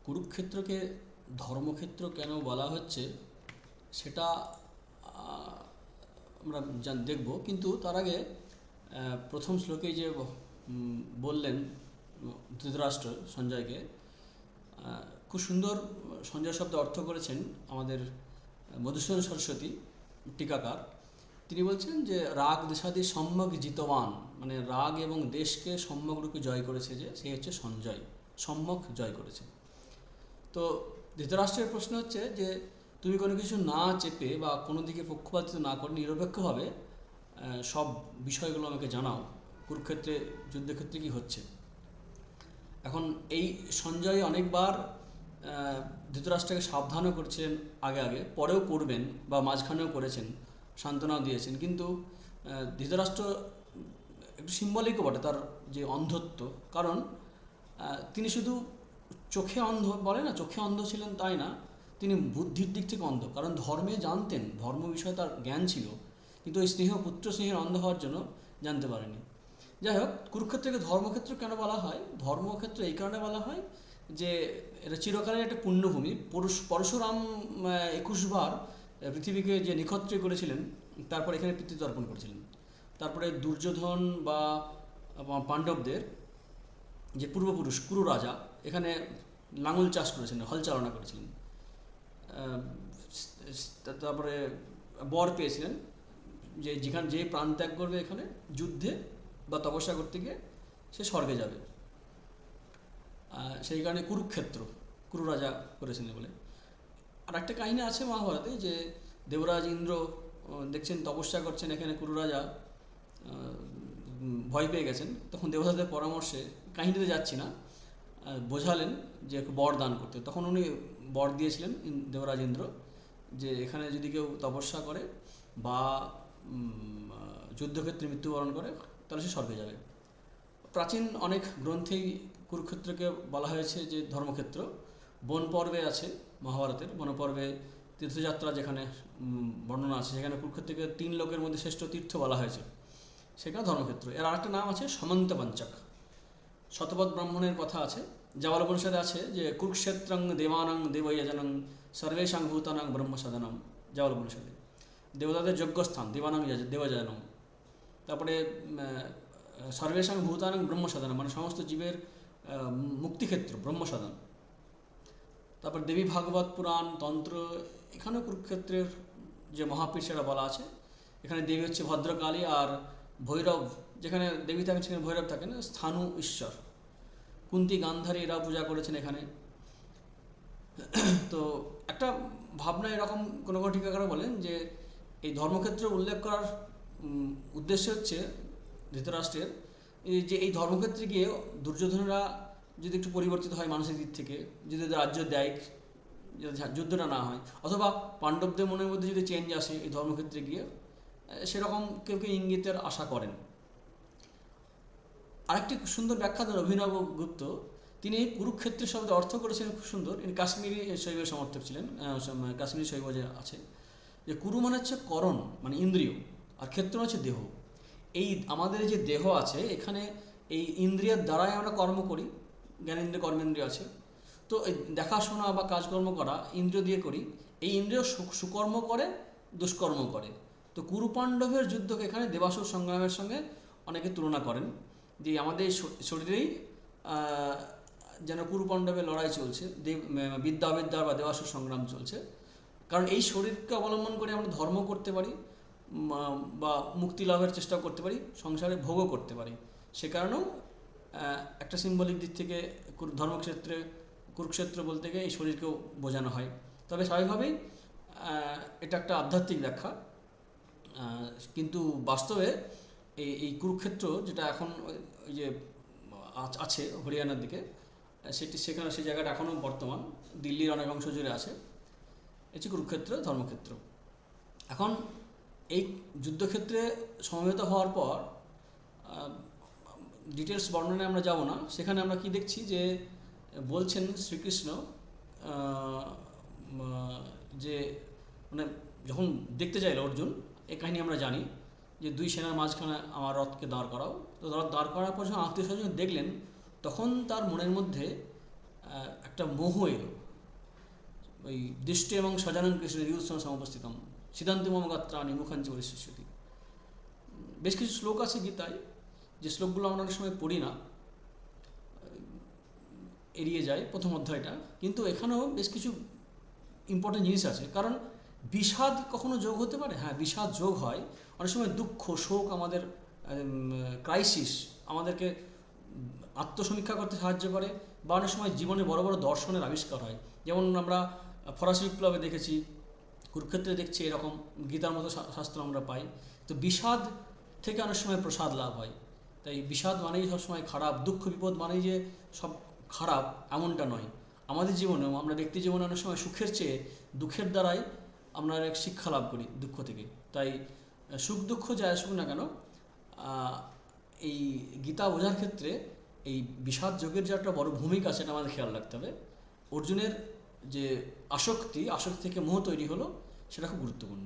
কুরুক্ষেত্রকে ধর্মক্ষেত্র কেন বলা হচ্ছে সেটা আমরা দেখব, কিন্তু তার আগে প্রথম শ্লোকেই যে বললেন ধৃতরাষ্ট্র সঞ্জয়কে, খুব সুন্দর সঞ্জয় শব্দ অর্থ করেছেন আমাদের মধুসূদন সরস্বতী টিকাকার। তিনি বলছেন যে রাগ দেশাদি সম্যক জিতবান, মানে রাগ এবং দেশকে সম্যকরূপে জয় করেছে, যে সে হচ্ছে সঞ্জয়, সম্যক জয় করেছে। তো ধৃতরাষ্ট্রের প্রশ্ন হচ্ছে যে তুমি কোনো কিছু না চেপে বা কোনো দিকে পক্ষপাতিত্ব না করে নিরপেক্ষভাবে সব বিষয়গুলো আমাকে জানাও, কুরুক্ষেত্রে যুদ্ধক্ষেত্রে কী হচ্ছে। এখন এই সঞ্জয় অনেকবার ধৃতরাষ্ট্রকে সাবধানও করছিলেন, আগে আগে পরেও করবেন বা মাঝখানেও করেছেন, সান্ত্বনাও দিয়েছেন, কিন্তু ধৃতরাষ্ট্র একটু সিম্বলিকও বটে তার যে অন্ধত্ব। কারণ তিনি শুধু চোখে অন্ধ বলে না, চোখে অন্ধ ছিলেন তাই না, তিনি বুদ্ধির দিক থেকে অন্ধ। কারণ ধর্মে জানতেন, ধর্ম বিষয়ে তার জ্ঞান ছিল, কিন্তু ওই স্নেহ, পুত্র স্নেহের অন্ধ হওয়ার জন্য জানতে পারেনি। যাই হোক, কুরুক্ষেত্রকে ধর্মক্ষেত্র কেন বলা হয়? ধর্মক্ষেত্র এই কারণে বলা হয় যে এটা চিরকালের একটা পুণ্যভূমি। পরশুরাম 21 বার পৃথিবীকে যে নিক্ষত্রিয় করেছিলেন, তারপর এখানে পিতৃত্ব অর্পণ করেছিলেন। তারপরে দুর্যোধন বা পাণ্ডবদের যে পূর্বপুরুষ কুরু রাজা এখানে লাঙল চাষ করেছিলেন, হল চালনা করেছিলেন। তারপরে বর পেয়েছিলেন যে যে প্রাণ ত্যাগ করবে এখানে যুদ্ধে বা তপস্যা করতে গিয়ে সে স্বর্গে যাবে, সেই কারণে কুরুক্ষেত্র কুরু রাজা করেছিলেন বলে। আর একটা কাহিনী আছে মহাভারতে, যে দেবরাজ ইন্দ্র দেখছেন তপস্যা করছেন এখানে, কুরু রাজা ভয় পেয়ে গেছেন। তখন দেবতাদের পরামর্শে, কাহিনীতে যাচ্ছি না, বোঝালেন যে বর দান করতে। তখন উনি বর দিয়েছিলেন দেবরাজ ইন্দ্র, যে এখানে যদি কেউ তপস্যা করে বা যুদ্ধক্ষেত্রে মৃত্যুবরণ করে তাহলে সে স্বর্গে যাবে। প্রাচীন অনেক গ্রন্থেই কুরুক্ষেত্রকে বলা হয়েছে যে ধর্মক্ষেত্র। বন পর্বে আছে, মহাভারতের বনপর্বে তীর্থযাত্রা যেখানে বর্ণনা আছে, সেখানে কুরুক্ষেত্রকে 3 লোকের মধ্যে শ্রেষ্ঠ তীর্থ বলা হয়েছে, সেখানে ধর্মক্ষেত্র। এর আরেকটা নাম আছে সমন্ত পঞ্চক, শতপথ ব্রাহ্মণের কথা আছে। যাবলোপনিষদে আছে যে কুরুক্ষেত্রং দেবানাং দেবয়জনং সর্বেশাং ভূতানাং ব্রহ্মসাধনম, যাবলোপনিষদে দেবতাদের যজ্ঞস্থান, দেবানাং দেবযজনম। তারপরে সর্বেশাং ভূতানাং ব্রহ্মসাধনম, মানে সমস্ত জীবের মুক্তিক্ষেত্র ব্রহ্মসাধন। তারপর দেবী ভাগবত পুরাণ তন্ত্র, এখানেও কুরুক্ষেত্রের যে মহাপীঠ সেটা বলা আছে। এখানে দেবী হচ্ছে ভদ্রকালী, আর ভৈরব, যেখানে দেবী থাকেন সেখানে ভৈরব থাকেন, স্থানু ঈশ্বর। কুন্তি গান্ধারী এরাও পূজা করেছেন এখানে। তো একটা ভাবনা এরকম কোনো কোনো টিকাকারও বলেন যে এই ধর্মক্ষেত্র উল্লেখ করার উদ্দেশ্য হচ্ছে ধৃতরাষ্ট্রের, যে এই ধর্মক্ষেত্রে গিয়ে দুর্যোধনরা যদি একটু পরিবর্তিত হয় মানসিক দিক থেকে, যদি রাজ্য দেয়, যদি যুদ্ধটা না হয়, অথবা পাণ্ডবদের মনের মধ্যে যদি চেঞ্জ আসে এই ধর্মক্ষেত্রে গিয়ে, সেরকম কেউ কেউ ইঙ্গিতের আশা করেন। আরেকটি সুন্দর ব্যাখ্যা দেন অভিনব গুপ্ত। তিনি কুরুক্ষেত্রের শব্দে অর্থ করেছেন খুব সুন্দর। ইনি কাশ্মীরি শৈবের সমর্থক ছিলেন, কাশ্মীরি শৈব যে আছে, যে কুরু মানে হচ্ছে করণ, মানে ইন্দ্রিয়, আর ক্ষেত্র হচ্ছে দেহ। এই আমাদের যে দেহ আছে এখানে এই ইন্দ্রিয়ের দ্বারাই আমরা কর্ম করি, জ্ঞানেন্দ্রিয় কর্মেন্দ্রিয় আছে। তো এই দেখাশোনা বা কাজকর্ম করা ইন্দ্রিয় দিয়ে করি। এই ইন্দ্রিয় সুকর্ম করে, দুষ্কর্ম করে। তো কুরু পাণ্ডবের যুদ্ধকে এখানে দেবাসুর সংগ্রামের সঙ্গে অনেকে তুলনা করেন, যে আমাদের শরীরেই যেন কুরু পাণ্ডবের লড়াই চলছে, বিদ্যা অবিদ্যার বা দেবাসুর সংগ্রাম চলছে। কারণ এই শরীরকে অবলম্বন করে আমরা ধর্ম করতে পারি বা মুক্তি লাভের চেষ্টা করতে পারি, সংসারে ভোগও করতে পারি। সে কারণেও একটা সিম্বলিক দিক থেকে ধর্মক্ষেত্রে কুরুক্ষেত্র বলতে গিয়ে এই শরীরকেও বোঝানো হয়। তবে স্বাভাবিকভাবেই এটা একটা আধ্যাত্মিক ব্যাখ্যা, কিন্তু বাস্তবে এই কুরুক্ষেত্র যেটা এখন ওই যে আছে হরিয়ানার দিকে, সেখানে সেই জায়গাটা এখনও বর্তমান দিল্লির অনেক অংশ জুড়ে আছে। এটি কুরুক্ষেত্র ধর্মক্ষেত্র। এখন এই যুদ্ধক্ষেত্রে সমবেত হওয়ার পর ডিটেলস বর্ণনায় আমরা যাব না, সেখানে আমরা কি দেখছি যে বলছেন শ্রীকৃষ্ণ যে মানে যখন দেখতে চাইল অর্জুন, এই কাহিনী আমরা জানি যে 2 সেনার মাঝখানে আমার রথকে দাঁড় করাও। তো রথ দাঁড় করার পর যখন আত্মীয় স্বজন দেখলেন, তখন তার মনের মধ্যে একটা মোহ এলো, ওই দৃষ্টি এবং সজানন কৃষ্ণের ইউৎসন সমবস্থিতম সিদ্ধান্তি মম গাত্রাণি মুখাঞ্চি পরিশিষ্যতি। বেশ কিছু শ্লোক আছে গীতায়, যে শ্লোকগুলো আমরা অনেক সময় পড়ি না, এড়িয়ে যায় প্রথম অধ্যায়টা, কিন্তু এখানেও বেশ কিছু ইম্পর্টেন্ট জিনিস আছে। কারণ বিষাদ কখনো যোগ হতে পারে, হ্যাঁ বিষাদ যোগ হয় অনেক সময়। দুঃখ শোক আমাদের ক্রাইসিস আমাদেরকে আত্মসমীক্ষা করতে সাহায্য করে, বা অনেক সময় জীবনে বড় বড় দর্শনের আবিষ্কার হয়। যেমন আমরা ফরাসি বিপ্লবে দেখেছি, কুরুক্ষেত্রে দেখছি, এরকম গীতার মতো শাস্ত্র আমরা পাই। তো বিষাদ থেকে অনেক সময় প্রসাদ লাভ হয়। তাই বিষাদ মানেই সবসময় খারাপ, দুঃখ বিপদ মানেই যে সব খারাপ এমনটা নয়। আমাদের জীবনেও আমরা ব্যক্তি জীবনে অনেক সময় সুখের চেয়ে দুঃখের দ্বারাই আমরা এক শিক্ষা লাভ করি দুঃখ থেকে। তাই সুখ দুঃখ যাই আসুক না কেন, এই গীতা বোঝার ক্ষেত্রে এই বিষাদ যোগের যে একটা বড় ভূমিকা, সেটা আমাদের খেয়াল রাখতে হবে। অর্জুনের যে আসক্তি থেকে মোহ তৈরি হলো, সেটা খুব গুরুত্বপূর্ণ।